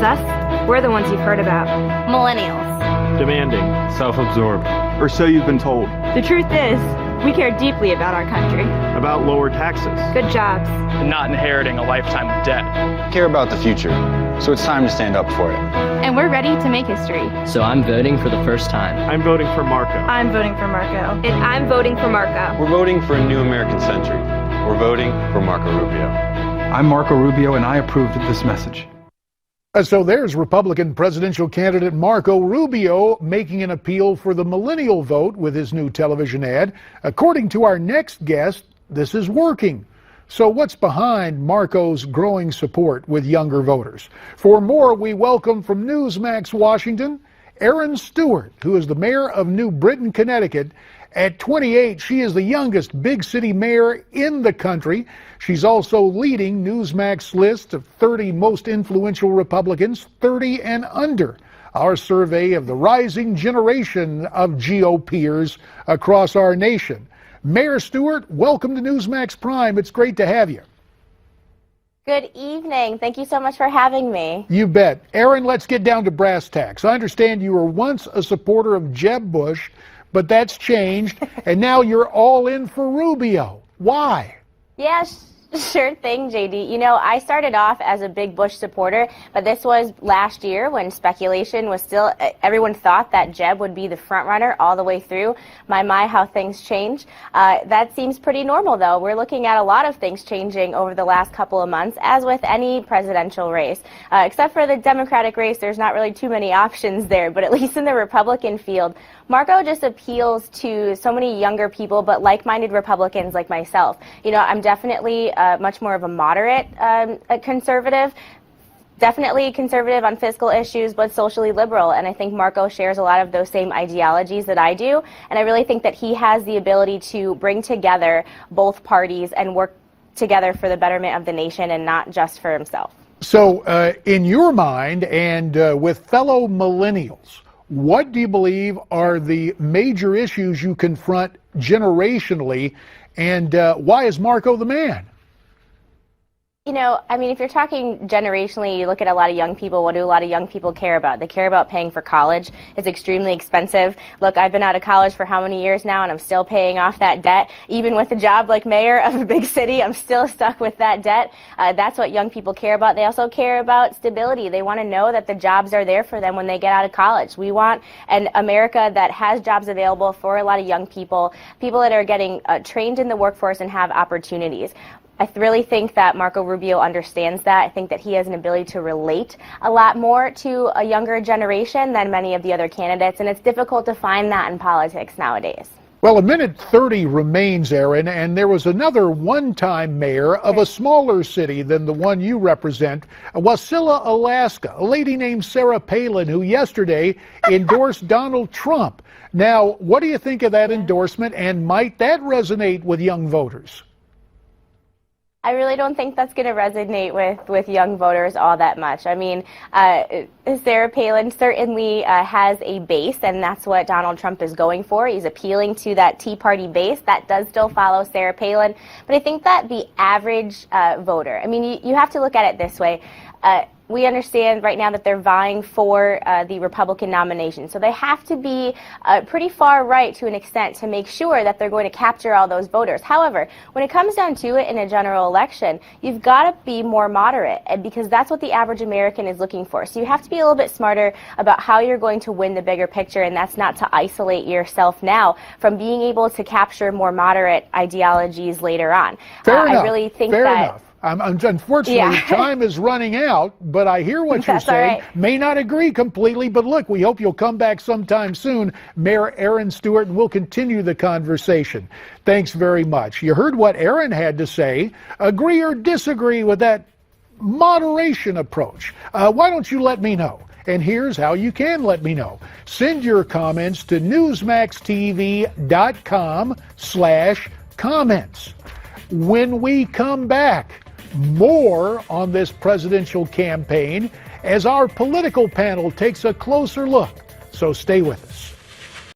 us? We're the ones you've heard about. Millennials. Demanding. Self-absorbed. Or so you've been told. The truth is, we care deeply about our country. About lower taxes. Good jobs. And not inheriting a lifetime of debt. Care about the future, so it's time to stand up for it. And we're ready to make history. So I'm voting for the first time. I'm voting for Marco. I'm voting for Marco. And I'm voting for Marco. We're voting for a new American century. We're voting for Marco Rubio. I'm Marco Rubio, and I approved of this message. So there's Republican presidential candidate Marco Rubio making an appeal for the millennial vote with his new television ad. According to our next guest, this is working. So what's behind Marco's growing support with younger voters? For more, we welcome from Newsmax Washington, Erin Stewart, who is the mayor of New Britain, Connecticut. At 28, she is the youngest big city mayor in the country. She's also leading Newsmax's list of 30 most influential Republicans, 30 and under. Our survey of the rising generation of GOPers across our nation. Mayor Stewart, welcome to Newsmax Prime. It's great to have you. Good evening. Thank you so much for having me. You bet. Erin, let's get down to brass tacks. I understand you were once a supporter of Jeb Bush, but that's changed, and now you're all in for Rubio. Why? Yeah, sure thing, JD. You know, I started off as a big Bush supporter, but this was last year when speculation was still, everyone thought that Jeb would be the front runner all the way through. My, how things change. That seems pretty normal, though. We're looking at a lot of things changing over the last couple of months, as with any presidential race. Except for the Democratic race, there's not really too many options there, but at least in the Republican field, Marco just appeals to so many younger people, but like-minded Republicans like myself. You know, I'm definitely much more of a moderate conservative, definitely conservative on fiscal issues, but socially liberal. And I think Marco shares a lot of those same ideologies that I do. And I really think that he has the ability to bring together both parties and work together for the betterment of the nation and not just for himself. So in your mind and with fellow millennials, what do you believe are the major issues you confront generationally, and why is Marco the man? You know, I mean, if you're talking generationally, you look at a lot of young people, what do a lot of young people care about? They care about paying for college. It's extremely expensive. Look, I've been out of college for how many years now, and I'm still paying off that debt. Even with a job like mayor of a big city, I'm still stuck with that debt. That's what young people care about. They also care about stability. They want to know that the jobs are there for them when they get out of college. We want an America that has jobs available for a lot of young people, people that are getting trained in the workforce and have opportunities. I really think that Marco Rubio understands that. I think that he has an ability to relate a lot more to a younger generation than many of the other candidates, and it's difficult to find that in politics nowadays. Well, a minute 30 remains, Erin, and there was another one-time mayor of a smaller city than the one you represent, Wasilla, Alaska, a lady named Sarah Palin, who yesterday endorsed Donald Trump. Now, what do you think of that endorsement, and might that resonate with young voters? I really don't think that's going to resonate with young voters all that much. I mean, Sarah Palin certainly has a base, and that's what Donald Trump is going for. He's appealing to that Tea Party base. That does still follow Sarah Palin. But I think that the average voter, I mean, you have to look at it this way. We understand right now that they're vying for the Republican nomination. So they have to be pretty far right to an extent to make sure that they're going to capture all those voters. However, when it comes down to it in a general election, you've got to be more moderate, because that's what the average American is looking for. So you have to be a little bit smarter about how you're going to win the bigger picture, and that's not to isolate yourself now from being able to capture more moderate ideologies later on. Fair enough. I really think Fair that. Enough. Unfortunately, time is running out, but I hear what you're saying. Right. May not agree completely, but look, we hope you'll come back sometime soon, Mayor Erin Stewart, and we'll continue the conversation. Thanks very much. You heard what Erin had to say. Agree or disagree with that moderation approach? Why don't you let me know? And here's how you can let me know. Send your comments to newsmaxtv.com/comments. When we come back, more on this presidential campaign as our political panel takes a closer look. So stay with us.